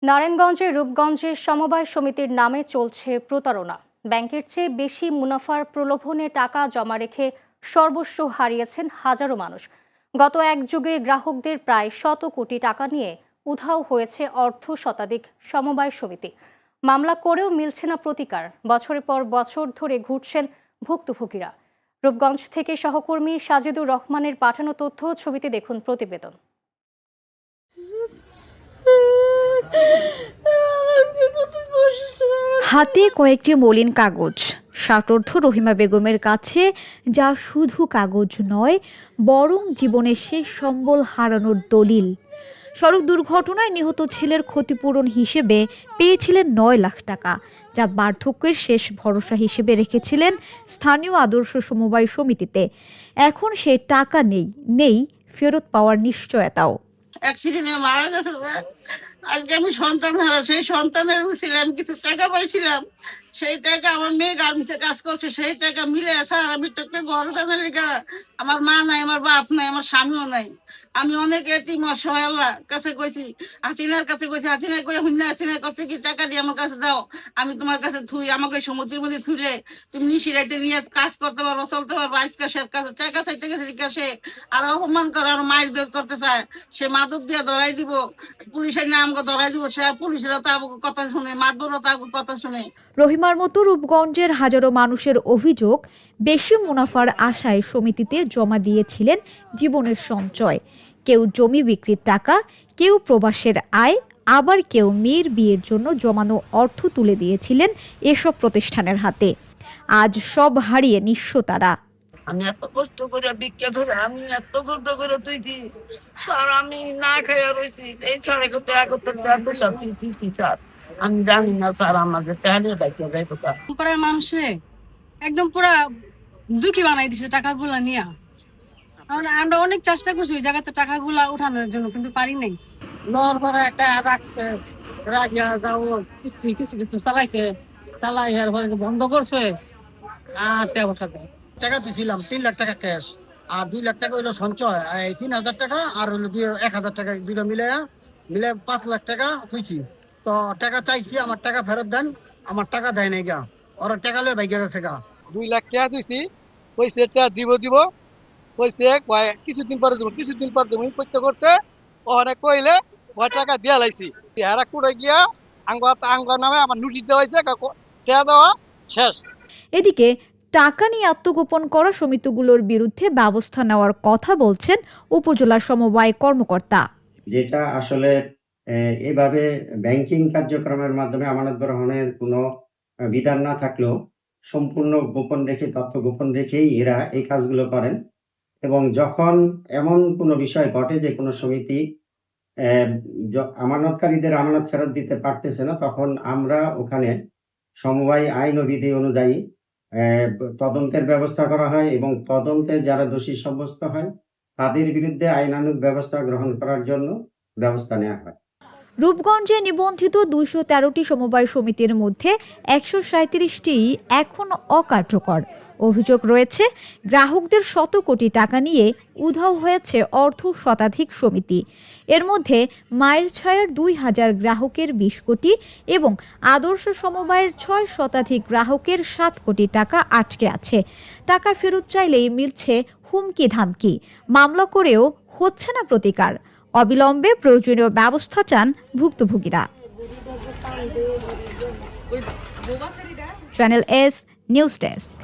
নারায়ণগঞ্জের রূপগঞ্জের সমবায় সমিতির নামে চলছে প্রতারণা। ব্যাংকের চেয়ে বেশি মুনাফার প্রলোভনে টাকা জমা রেখে সর্বস্ব হারিয়েছেন হাজারো মানুষ। গত এক যুগে গ্রাহকদের প্রায় 100 কোটি টাকা নিয়ে উধাও হয়েছে অর্ধ শতাধিক সমবায় সমিতি। মামলা করেও মিলছে না প্রতিকার। বছরের পর বছর ধরে ঘুরছেন ভুক্তভোগীরা। রূপগঞ্জ থেকে সহকর্মী সাজিদুর রহমানের পাঠানো তথ্য ছবিতে দেখুন প্রতিবেদন। হাতে কয়েকটি মলিন কাগজ, ষাটোর্ধ্ব রহিমা বেগমের কাছে, যা শুধু কাগজ নয় বরং জীবনের শেষ সম্বল হারানোর দলিল। সড়ক দুর্ঘটনায় নিহত ছেলের ক্ষতিপূরণ হিসেবে পেয়েছিলেন 9 লাখ টাকা, যা বার্ধক্যের শেষ ভরসা হিসেবে রেখেছিলেন স্থানীয় আদর্শ সমবায় সমিতিতে। এখন সেই টাকা নেই ফেরত পাওয়ার নিশ্চয়তাও। অ্যাক্সিডেন্টে মারা গেছে। আজকে আমি সন্তান হারা, সেই সন্তানের ছিলাম কিছু টাকা পাইছিলাম, সেই টাকা আমার মেয়ে গার্মেন্টসে কাজ করছে, সেই টাকা মিলে স্যার আমি তোকে ঘর দানের লেগা, আমার মা নাই, আমার বাপ নাই, আমার স্বামীও নাই। আমি অনেক এতিম অসহায় আল্লাহ কাছে কইছি, হাসিনার কাছে কইছি, হাসিনা কই হুন্না হাসিনা করছে কি টাকা দিয়ে আমার কাছে দাও, আমি তোমার কাছে থুই, আমাকে সমুদ্রের মধ্যে থুইলে তুমি নিশিরাইতে নিয়ে কাজ করতে পারবো, চলতে পারবো। আজকে সে কাছে টাকা চাইতে গেছে, সে আর অপমান করে আর মায়ের দোষ করতে চায়, সে মাদক দিয়ে ধরাই দিব, পুলিশের নাম ধরাই দিব, সে পুলিশেরা তো কথা শুনে, মাতবরও তো কথা শুনে। রহিমার মতো রূপগঞ্জের হাজারো মানুষের অভিযোগ, বেশি মুনাফার আশায় সমিতিতে জমা দিয়েছিলেন জীবনের সঞ্চয়। কেউ জমি বিক্রির টাকা, কেউ প্রবাসের আয়, আবার কেউ মেয়ের বিয়ের জন্য জমানো অর্থ তুলে দিয়েছিলেন এসব প্রতিষ্ঠানের হাতে। আজ সব হারিয়ে নিঃস্ব তারা। আমি এত কষ্ট করে ভিক্ষা ধরে, আমি এত কষ্ট করে তুইছি স্যার, আমি না খেয়ে রয়েছি, এই স্যার করতে স্যার আমি জানি না স্যার, আমাদের প্যানে বাইকে যাই কোথায়। পাড়ার মানুষে একদম পুরা দুঃখী বানাই দিছে টাকাগুলা নিয়ে। আমরা অনেক চেষ্টা করছি ওই জায়গাতে টাকাগুলা উঠানোর জন্য, কিন্তু পারি নাই। নর ভরা একটা রাখছে, রাখিয়া যাও কিছু কিছু চালাইছে, চালাই বন্ধ করছে। আর টাকা দিয়েছিলাম 3 লাখ টাকা ক্যাশ, আর 2 লাখ টাকা হইলো সঞ্চয়, 3,000 টাকা আর হইলো 1,000 টাকা, দুইটা মিলে 5 লাখ টাকা তুইছি। তো টাকা চাইছি, আমার টাকা ফেরত দেন, আমার টাকা দেয় নাই গা, ওরা টাকা লয়ে ভাইগা গেছে গা। 2 লাখ টাকা দিছি, কইছে এটা দিব কইছে কিছুদিন পরে দেবো করতে ওখানে কইলে ওই টাকা দিয়া লাইছি। এরা করে গিয়া আঙ্গ নামে আমার নোটিশ দেওয়া হয়েছে, টাকা দেওয়া শেষ। এদিকে টাকা নিয়ে আত্মগোপন করা সমিতিগুলোর বিরুদ্ধে ব্যবস্থা নেওয়ার কথা বলছেন উপজেলা সমবায় কর্মকর্তা। যেটা আসলে এভাবে ব্যাংকিং কার্যক্রমের মাধ্যমে আমানত গ্রহণের কোনো বিধান না থাকলেও সম্পূর্ণ গোপন রেখে, তথ্য গোপন রেখেই এরা এই কাজগুলো করেন। এবং যখন এমন কোনো বিষয় ঘটে যে কোনো সমিতি আমানতকারীদের আমানত ফেরত দিতে পারতেছে না, তখন আমরা ওখানে সমবায় আইন ও বিধি অনুযায়ী তদন্তের ব্যবস্থা করা হয় এবং তদন্তে যারা দোষী সাব্যস্ত হয় তাদের বিরুদ্ধে আইনানুগ ব্যবস্থা গ্রহণ করার জন্য ব্যবস্থা নেওয়া হয়। রূপগঞ্জে নিবন্ধিত 213টি সমবায় সমিতির মধ্যে 137টি এখন অকার্যকর। অভিযোগ রয়েছে গ্রাহকদের 100 কোটি টাকা নিয়ে উধাও হয়েছে অর্ধ শতাধিক সমিতি। এর মধ্যে মায়ের ছায়ার 2000 গ্রাহকের 20 কোটি এবং আদর্শ সমবায়ের 6 শতাধিক গ্রাহকের 7 কোটি টাকা আটকে আছে। টাকা ফেরত চাইলেই মিলছে হুমকি ধামকি, মামলা করেও হচ্ছে না প্রতিকার। অবিলম্বে প্রয়োজনীয় ব্যবস্থা চান ভুক্তভোগীরা। Channel S news desk.